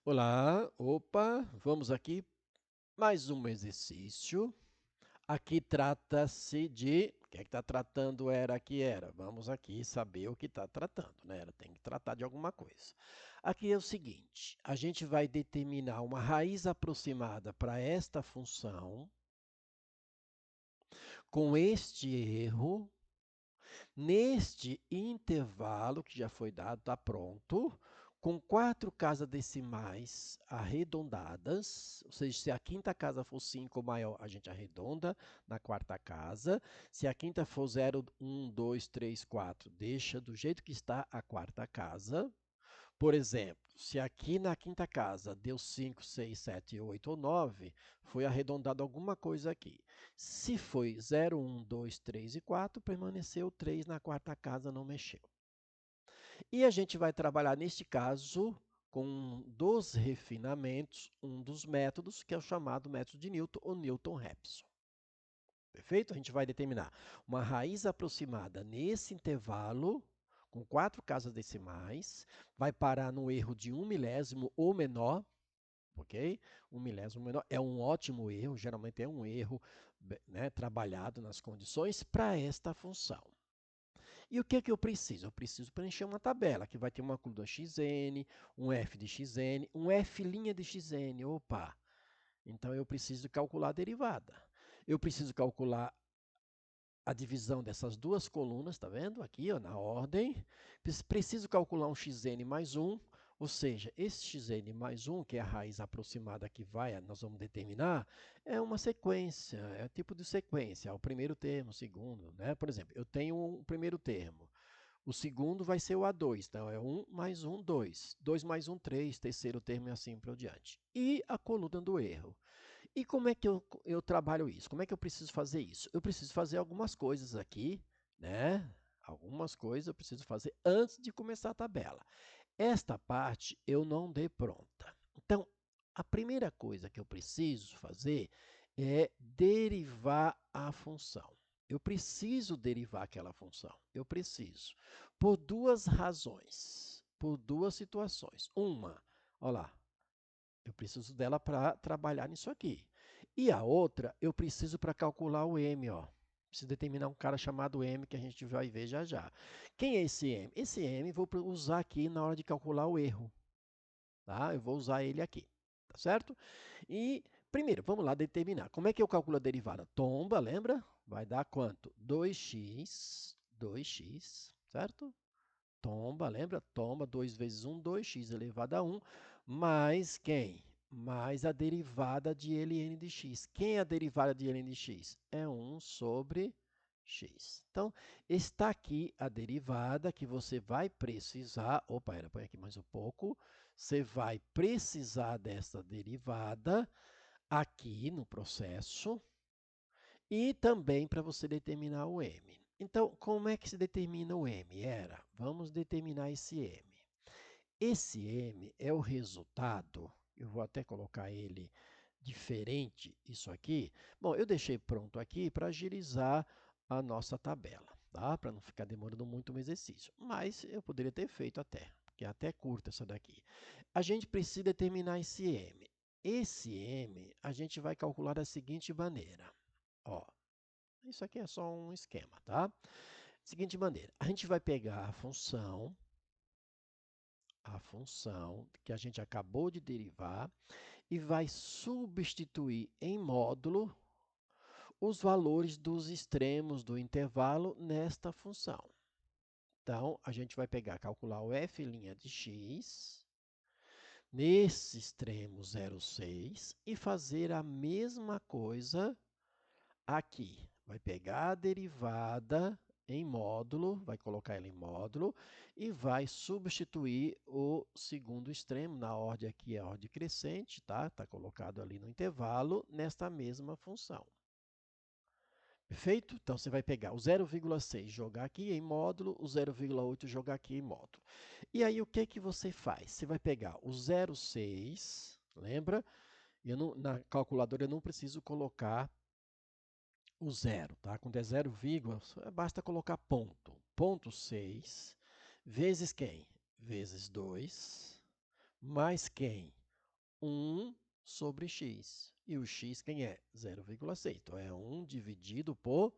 Olá, opa, vamos aqui mais um exercício. Aqui trata-se de. O que é que está tratando era que era? Vamos aqui saber o que está tratando, né? Ela tem que tratar de alguma coisa. Aqui é o seguinte: a gente vai determinar uma raiz aproximada para esta função com este erro. Neste intervalo que já foi dado, está pronto, com 4 casas decimais arredondadas, ou seja, se a quinta casa for 5 ou maior, a gente arredonda na quarta casa. Se a quinta for 0, 1, 2, 3, 4, deixa do jeito que está a quarta casa. Por exemplo, se aqui na quinta casa deu 5, 6, 7, 8 ou 9, foi arredondado alguma coisa aqui. Se foi 0, 1, 2, 3 e 4, permaneceu 3 na quarta casa, não mexeu. E a gente vai trabalhar, neste caso, com um dos refinamentos, um dos métodos, que é o chamado método de Newton ou Newton-Raphson. Perfeito? A gente vai determinar uma raiz aproximada nesse intervalo, com 4 casas decimais, vai parar no erro de 1 milésimo ou menor, ok? 1 milésimo menor é um ótimo erro, geralmente é um erro, né, trabalhado nas condições para esta função. E o que é que eu preciso? Eu preciso preencher uma tabela que vai ter uma coluna xn, um f de xn, um f' de xn. Opa! Então eu preciso calcular a derivada. Eu preciso calcular a divisão dessas duas colunas, tá vendo? Aqui, ó, na ordem. Preciso calcular um xn mais 1, ou seja, esse xn mais 1, que é a raiz aproximada que nós vamos determinar, é uma sequência, é um tipo de sequência, o primeiro termo, o segundo, né? Por exemplo, eu tenho um primeiro termo, o segundo vai ser o A2, então é 1 mais 1, 2. 2 mais 1, 3, terceiro termo e assim por diante. E a coluna do erro. E como é que eu trabalho isso? Como é que eu preciso fazer isso? Eu preciso fazer algumas coisas aqui, né? Algumas coisas eu preciso fazer antes de começar a tabela. Esta parte eu não dei pronta. Então, a primeira coisa que eu preciso fazer é derivar a função. Eu preciso derivar aquela função. Eu preciso. Por duas razões, por duas situações. Uma, olha lá, eu preciso dela para trabalhar nisso aqui. E a outra, eu preciso para calcular o M, ó. Preciso determinar um cara chamado M que a gente vai ver já já. Quem é esse M? Esse M eu vou usar aqui na hora de calcular o erro. Tá? Eu vou usar ele aqui. Tá certo? E, primeiro, vamos lá determinar. Como é que eu calculo a derivada? Tomba, lembra? Vai dar quanto? 2x, certo? Tomba, lembra? Tomba 2 vezes 1, 2x elevado a 1, mais quem? Mais a derivada de ln de x. Quem é a derivada de ln de x? É 1 sobre x. Então, está aqui a derivada que você vai precisar. Opa, põe aqui mais um pouco. Você vai precisar dessa derivada aqui no processo e também para você determinar o m. Então, como é que se determina o m? Vamos determinar esse m. Esse m é o resultado, eu vou até colocar ele diferente, isso aqui. Bom, eu deixei pronto aqui para agilizar a nossa tabela, tá? Para não ficar demorando muito o exercício. Mas eu poderia ter feito até, porque é até curta essa daqui. A gente precisa determinar esse m. Esse m a gente vai calcular da seguinte maneira. Ó, isso aqui é só um esquema, tá? Seguinte maneira, a gente vai pegar a função que a gente acabou de derivar e vai substituir em módulo os valores dos extremos do intervalo nesta função. Então, a gente vai calcular o f' de x nesse extremo 0,6 e fazer a mesma coisa aqui. Vai pegar a derivada em módulo, vai colocar ela em módulo e vai substituir o segundo extremo, na ordem aqui é a ordem crescente, tá? Está colocado ali no intervalo, nesta mesma função. Perfeito? Então, você vai pegar o 0,6 jogar aqui em módulo, o 0,8 jogar aqui em módulo. E aí, o que que você faz? Você vai pegar o 0,6, lembra? Na calculadora eu não preciso colocar o zero, tá? Quando é 0, basta colocar ponto. Ponto 6 vezes quem? Vezes 2, mais quem? 1 sobre x. E o x quem é? 0,6. Então, é 1 dividido por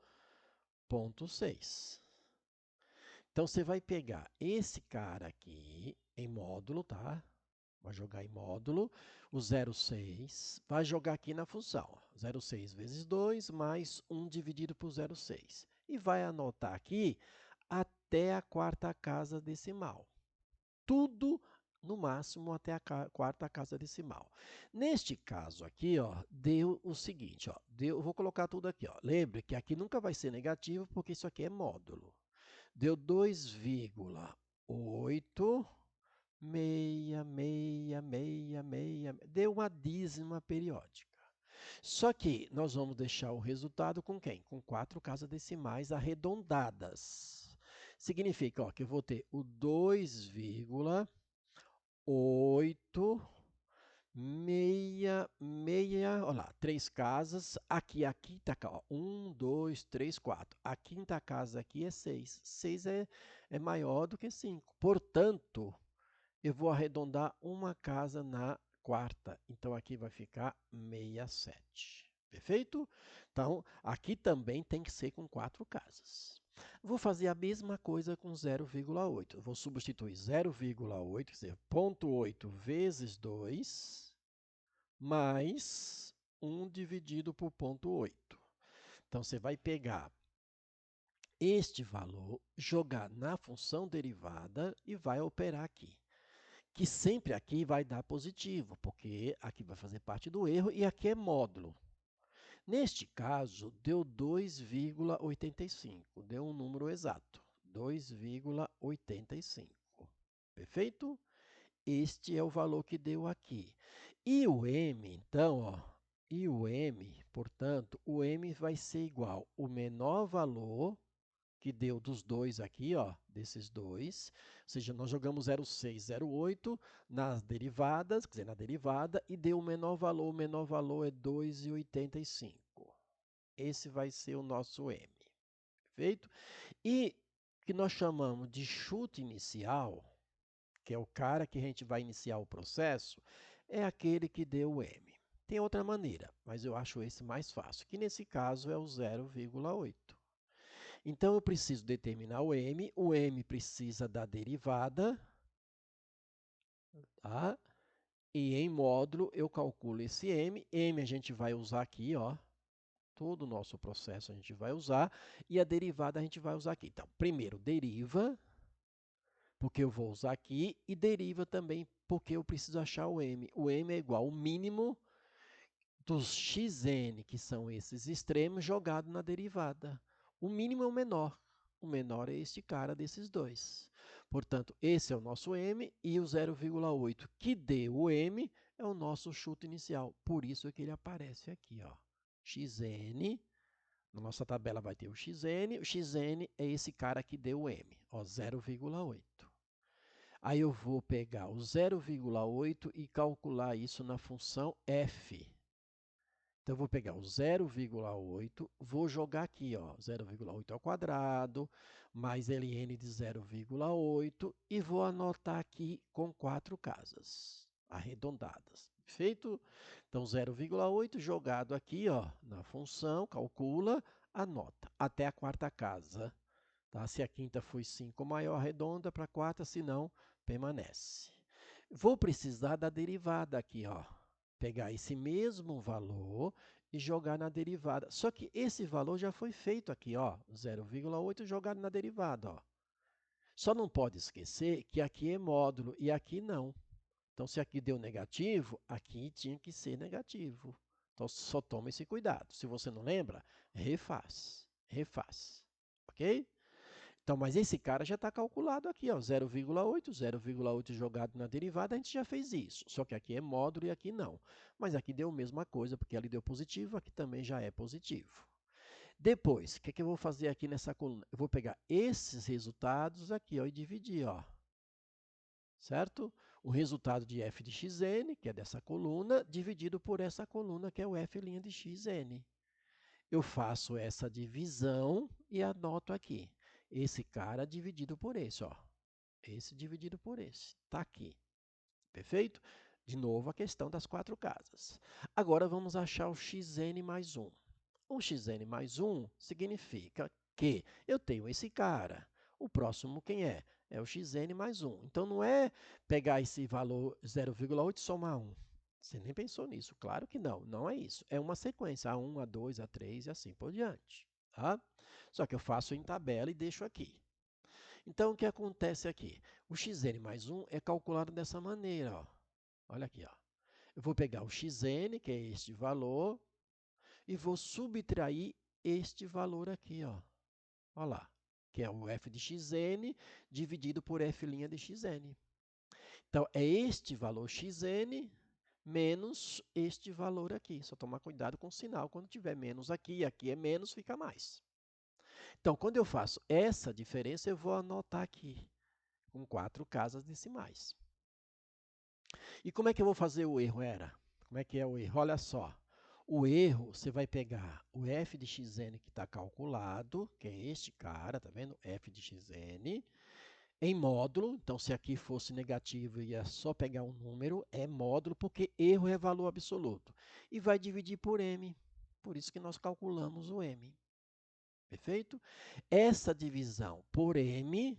0,6. Então, você vai pegar esse cara aqui em módulo, tá? Vai jogar em módulo, o 0,6, vai jogar aqui na função. 0,6 vezes 2 mais 1 dividido por 0,6. E vai anotar aqui até a quarta casa decimal. Tudo no máximo até a quarta casa decimal. Neste caso aqui, ó, deu o seguinte, ó, eu vou colocar tudo aqui. Ó. Lembre que aqui nunca vai ser negativo porque isso aqui é módulo. Deu 2,66666, deu uma dízima periódica. Só que nós vamos deixar o resultado com quem? Com 4 casas decimais arredondadas. Significa ó, que eu vou ter o 2,866, olha lá, 3 casas, aqui a quinta casa, 1, 2, 3, 4. A quinta casa aqui é 6. 6 é maior do que 5. Portanto, eu vou arredondar uma casa na quarta. Então, aqui vai ficar 67. Perfeito? Então, aqui também tem que ser com 4 casas. Vou fazer a mesma coisa com 0,8. Vou substituir 0,8, quer dizer, 0,8 vezes 2, mais 1 dividido por 0,8. Então, você vai pegar este valor, jogar na função derivada e vai operar aqui. Que sempre aqui vai dar positivo, porque aqui vai fazer parte do erro e aqui é módulo. Neste caso, deu 2,85, deu um número exato, 2,85. Perfeito? Este é o valor que deu aqui. E o m, então, ó, portanto, o m vai ser igual ao menor valor que deu dos dois aqui, ó, desses dois, ou seja, nós jogamos 0,6, 0,8 nas derivadas, quer dizer, na derivada, e deu o menor valor é 2,85. Esse vai ser o nosso m, perfeito? E que nós chamamos de chute inicial, que é o cara que a gente vai iniciar o processo, é aquele que deu o m. Tem outra maneira, mas eu acho esse mais fácil, que nesse caso é o 0,8. Então, eu preciso determinar o m precisa da derivada, tá? E em módulo eu calculo esse m a gente vai usar aqui, ó, todo o nosso processo a gente vai usar, e a derivada a gente vai usar aqui. Então, primeiro, deriva, porque eu vou usar aqui, e deriva também, porque eu preciso achar o m. O m é igual ao mínimo dos xn, que são esses extremos, jogado na derivada. O mínimo é o menor. O menor é este cara desses dois. Portanto, esse é o nosso m e o 0,8 que deu o m é o nosso chute inicial. Por isso é que ele aparece aqui, ó. Xn, na nossa tabela vai ter o xn é esse cara que deu o m, ó, 0,8. Aí eu vou pegar o 0,8 e calcular isso na função f. Então, eu vou pegar o 0,8, vou jogar aqui, ó, 0,8 ao quadrado, mais ln de 0,8, e vou anotar aqui com 4 casas arredondadas. Perfeito? Então, 0,8 jogado aqui, ó, na função, calcula, anota, até a quarta casa. Tá? Se a quinta foi 5 maior, arredonda para a quarta, se não, permanece. Vou precisar da derivada aqui, ó. Pegar esse mesmo valor e jogar na derivada. Só que esse valor já foi feito aqui, ó, 0,8 jogado na derivada, ó. Só não pode esquecer que aqui é módulo e aqui não. Então, se aqui deu negativo, aqui tinha que ser negativo. Então, só toma esse cuidado. Se você não lembra, refaz. Refaz. Ok? Então, mas esse cara já está calculado aqui, ó, 0,8 jogado na derivada, a gente já fez isso. Só que aqui é módulo e aqui não. Mas aqui deu a mesma coisa, porque ali deu positivo, aqui também já é positivo. Depois, o que eu vou fazer aqui nessa coluna? Eu vou pegar esses resultados aqui, ó, e dividir, ó. Certo? O resultado de f de xn, que é dessa coluna, dividido por essa coluna, que é o f' de xn. Eu faço essa divisão e anoto aqui. Esse cara dividido por esse, ó. Esse dividido por esse. Está aqui. Perfeito? De novo, a questão das 4 casas. Agora, vamos achar o xn mais 1. O xn mais 1 significa que eu tenho esse cara. O próximo quem é? É o xn mais 1. Então, não é pegar esse valor 0,8 e somar 1. Você nem pensou nisso. Claro que não. Não é isso. É uma sequência. A1, A2, A3 e assim por diante. Tá? Só que eu faço em tabela e deixo aqui. Então, o que acontece aqui? O xn mais 1 é calculado dessa maneira. Ó. Olha aqui. Ó. Eu vou pegar o xn, que é este valor, e vou subtrair este valor aqui. Ó. Olha lá, que é o f de xn dividido por f' de xn. Então, é este valor xn menos este valor aqui. Só tomar cuidado com o sinal. Quando tiver menos aqui, aqui é menos, fica mais. Então, quando eu faço essa diferença, eu vou anotar aqui, com 4 casas decimais. E como é que eu vou fazer o erro, Era? Como é que é o erro? Olha só. O erro, você vai pegar o f de xn que está calculado, que é este cara, tá vendo? F de xn, em módulo. Então, se aqui fosse negativo, ia só pegar um número, é módulo, porque erro é valor absoluto. E vai dividir por m. Por isso que nós calculamos o m. Perfeito? Essa divisão por m,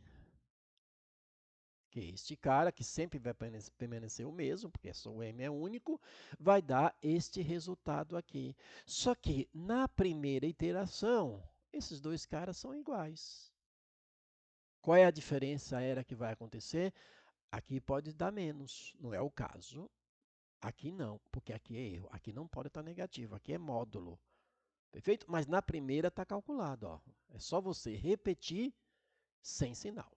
que este cara, que sempre vai permanecer o mesmo, porque só o m é único, vai dar este resultado aqui. Só que na primeira iteração, esses dois caras são iguais. Qual é a diferença era que vai acontecer? Aqui pode dar menos, não é o caso. Aqui não, porque aqui é erro. Aqui não pode estar negativo, aqui é módulo. Perfeito? Mas na primeira está calculado. Ó. É só você repetir sem sinal.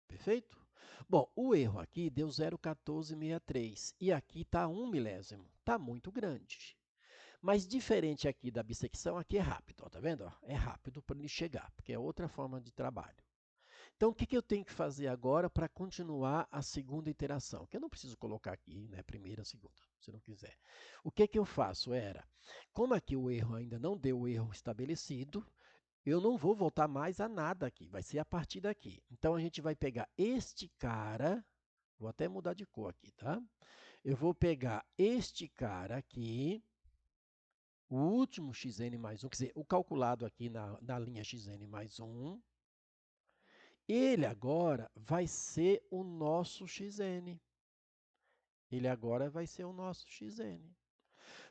Perfeito? Bom, o erro aqui deu 0,1463 e aqui está 1 milésimo. Está muito grande. Mas diferente aqui da bissecção, aqui é rápido. Ó, tá vendo? Ó, é rápido para ele chegar, porque é outra forma de trabalho. Então, o que eu tenho que fazer agora para continuar a segunda iteração? Que eu não preciso colocar aqui, né, primeira, segunda, se não quiser. O que eu faço era, como aqui o erro ainda não deu o erro estabelecido, eu não vou voltar mais a nada aqui, vai ser a partir daqui. Então, a gente vai pegar este cara, vou até mudar de cor aqui, tá? Eu vou pegar este cara aqui, o último xn mais 1, quer dizer, o calculado aqui na linha xn mais 1, ele agora vai ser o nosso xn. Ele agora vai ser o nosso xn.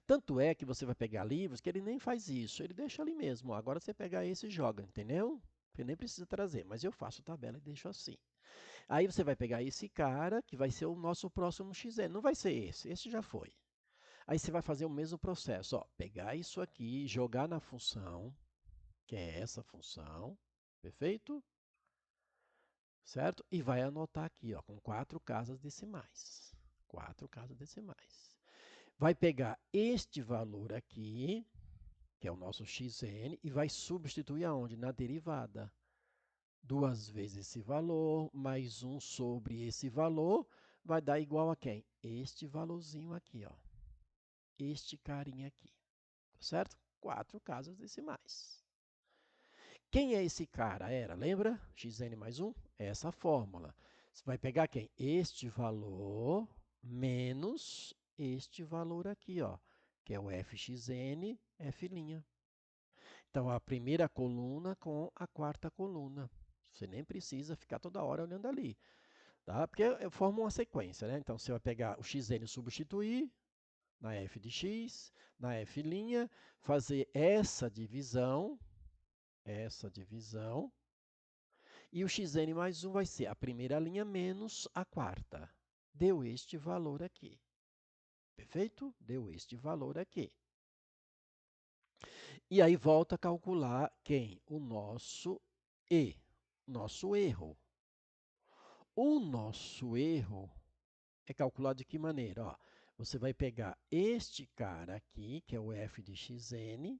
Tanto é que você vai pegar livros que ele nem faz isso, ele deixa ali mesmo. Agora você pega esse e joga, entendeu? Você nem precisa trazer, mas eu faço tabela e deixo assim. Aí você vai pegar esse cara, que vai ser o nosso próximo xn. Não vai ser esse já foi. Aí você vai fazer o mesmo processo, ó, pegar isso aqui, jogar na função, que é essa função, perfeito? Certo? E vai anotar aqui, ó, com 4 casas decimais. 4 casas decimais. Vai pegar este valor aqui, que é o nosso xn, e vai substituir aonde? Na derivada. 2 vezes esse valor, mais 1 sobre esse valor, vai dar igual a quem? Este valorzinho aqui, ó. Este carinha aqui. Certo? 4 casas decimais. Quem é esse cara? Era, lembra? Xn mais 1? É essa fórmula. Você vai pegar quem? Este valor menos este valor aqui, ó, que é o fxn, f'. Então, a primeira coluna com a quarta coluna. Você nem precisa ficar toda hora olhando ali, tá? Porque forma uma sequência, né? Então, você vai pegar o xn e substituir na f de x, na f', fazer essa divisão, e o xn mais 1 vai ser a primeira linha menos a quarta. Deu este valor aqui. Perfeito? Deu este valor aqui. E aí volta a calcular quem? O nosso E, nosso erro. O nosso erro é calculado de que maneira? Ó, você vai pegar este cara aqui, que é o f de xn,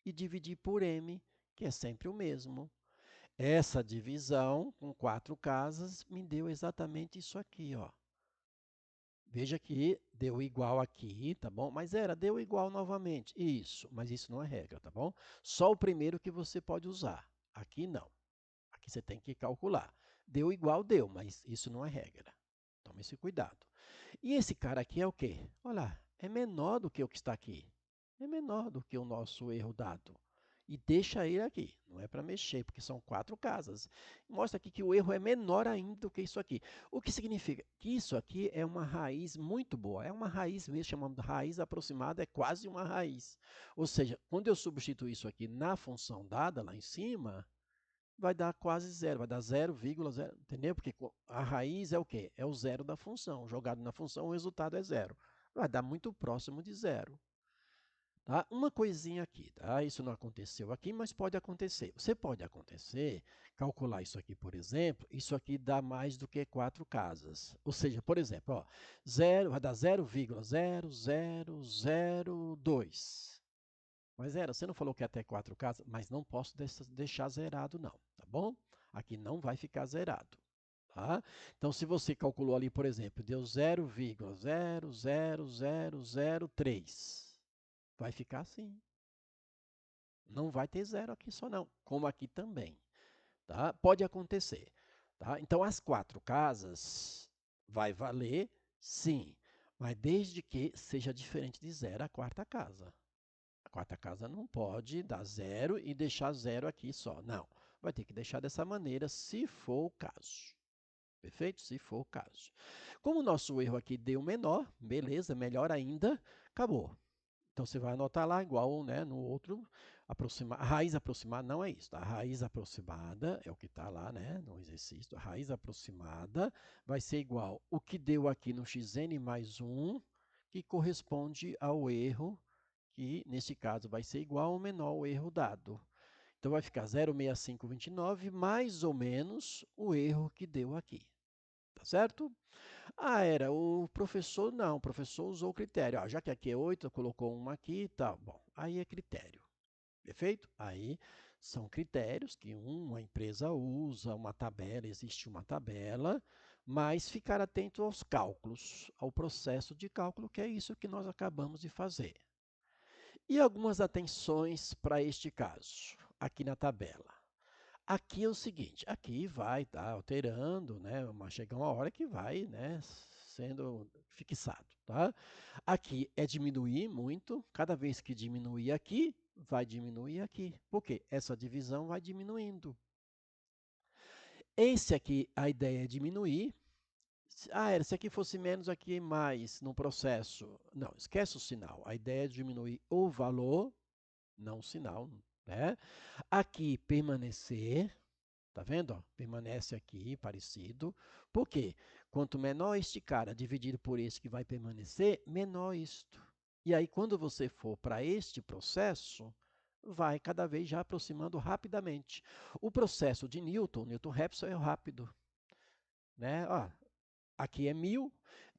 e dividir por m, que é sempre o mesmo. Essa divisão, com 4 casas, me deu exatamente isso aqui, ó. Veja que deu igual aqui, tá bom? Mas deu igual novamente. Isso, mas isso não é regra, tá bom? Só o primeiro que você pode usar. Aqui não. Aqui você tem que calcular. Deu igual, deu, mas isso não é regra. Tome esse cuidado. E esse cara aqui é o quê? Olha, é menor do que o que está aqui. É menor do que o nosso erro dado. E deixa ele aqui, não é para mexer, porque são 4 casas. Mostra aqui que o erro é menor ainda do que isso aqui. O que significa? Que isso aqui é uma raiz muito boa. É uma raiz mesmo, chamamos de raiz aproximada, é quase uma raiz. Ou seja, quando eu substituir isso aqui na função dada lá em cima, vai dar quase zero, vai dar 0,0, entendeu? Porque a raiz é o quê? É o zero da função. Jogado na função, o resultado é zero. Vai dar muito próximo de zero. Tá? Uma coisinha aqui, tá? Isso não aconteceu aqui, mas pode acontecer. Você pode acontecer, calcular isso aqui, por exemplo, isso aqui dá mais do que 4 casas. Ou seja, por exemplo, ó, vai dar 0,0002. Mas você não falou que é até 4 casas, mas não posso deixar zerado não, tá bom? Aqui não vai ficar zerado. Tá? Então, se você calculou ali, por exemplo, deu 0,00003, vai ficar assim. Não vai ter zero aqui só não, como aqui também. Tá? Pode acontecer. Tá? Então, as 4 casas vai valer sim, mas desde que seja diferente de zero a quarta casa. A quarta casa não pode dar zero e deixar zero aqui só. Não, vai ter que deixar dessa maneira, se for o caso. Perfeito? Se for o caso. Como o nosso erro aqui deu menor, beleza, melhor ainda, acabou. Então, você vai anotar lá, igual né, no outro, a raiz aproximada não é isso. Tá? A raiz aproximada é o que está lá né, no exercício. A raiz aproximada vai ser igual o que deu aqui no xn mais 1, que corresponde ao erro, que nesse caso vai ser igual ou menor ao erro dado. Então, vai ficar 0,6529 mais ou menos o erro que deu aqui. Tá certo? Ah, era o professor, não, o professor usou o critério. Já que aqui é 8, colocou uma aqui e tal. Bom, aí é critério. Perfeito? Aí são critérios que uma empresa usa, uma tabela, existe uma tabela, mas ficar atento aos cálculos, ao processo de cálculo, que é isso que nós acabamos de fazer. E algumas atenções para este caso, aqui na tabela. Aqui é o seguinte, aqui vai estar alterando, né? Mas chega uma hora que vai, né, sendo fixado, tá? Aqui é diminuir muito, cada vez que diminuir aqui, vai diminuir aqui. Por quê? Essa divisão vai diminuindo. Esse aqui, a ideia é diminuir. Se aqui fosse menos, aqui mais no processo. Não, esquece o sinal. A ideia é diminuir o valor, não o sinal, né? Aqui, permanecer. Tá vendo? Ó, permanece aqui, parecido. Por quê? Quanto menor este cara dividido por este que vai permanecer, menor isto. E aí, quando você for para este processo, vai cada vez já aproximando rapidamente. O processo de Newton-Raphson é rápido. Né? Ó, aqui é 1000,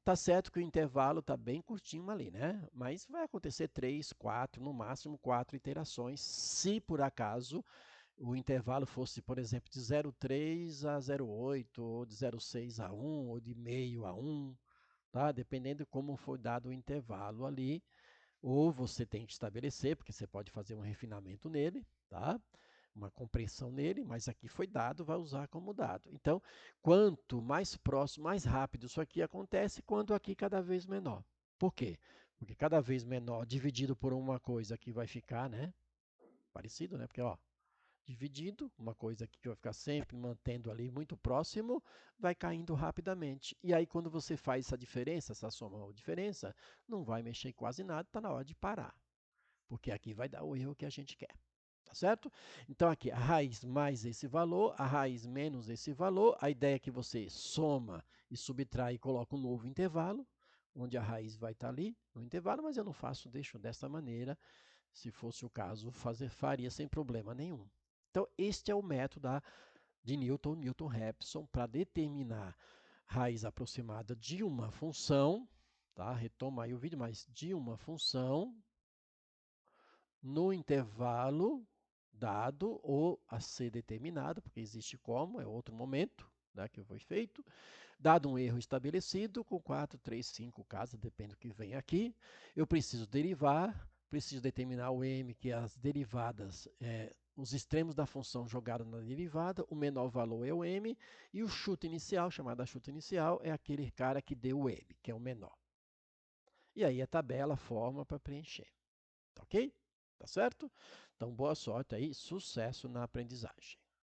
tá certo que o intervalo está bem curtinho ali, né? Mas vai acontecer 3, 4, no máximo 4 iterações, se por acaso o intervalo fosse, por exemplo, de 0,3 a 0,8, ou de 0,6 a 1, ou de meio a 1, tá? Dependendo de como foi dado o intervalo ali, ou você tem que estabelecer, porque você pode fazer um refinamento nele, tá? Uma compressão nele, mas aqui foi dado, vai usar como dado. Então, quanto mais próximo, mais rápido isso aqui acontece, quanto aqui cada vez menor. Por quê? Porque cada vez menor dividido por uma coisa aqui vai ficar, né? Parecido, né? Porque, ó, dividido, uma coisa que vai ficar sempre mantendo ali muito próximo, vai caindo rapidamente. E aí, quando você faz essa diferença, essa soma ou diferença, não vai mexer quase nada, está na hora de parar. Porque aqui vai dar o erro que a gente quer. Tá certo? Então, aqui, a raiz mais esse valor, a raiz menos esse valor. A ideia é que você soma e subtrai e coloca um novo intervalo, onde a raiz vai estar ali no intervalo, mas eu não faço, deixo dessa maneira. Se fosse o caso, faria sem problema nenhum. Então, este é o método de Newton-Raphson, para determinar raiz aproximada de uma função, tá? Retoma aí o vídeo, mas de uma função no intervalo dado ou a ser determinado, porque existe como, é outro momento, né, que foi feito, dado um erro estabelecido, com 4, 3, 5 casas, depende do que vem aqui, eu preciso derivar, preciso determinar o m, que as derivadas os extremos da função jogados na derivada, o menor valor é o m, e o chute inicial, chamado chute inicial, é aquele cara que deu o m, que é o menor. E aí a tabela forma para preencher. Tá ok? Tá certo? Então, boa sorte aí, sucesso na aprendizagem.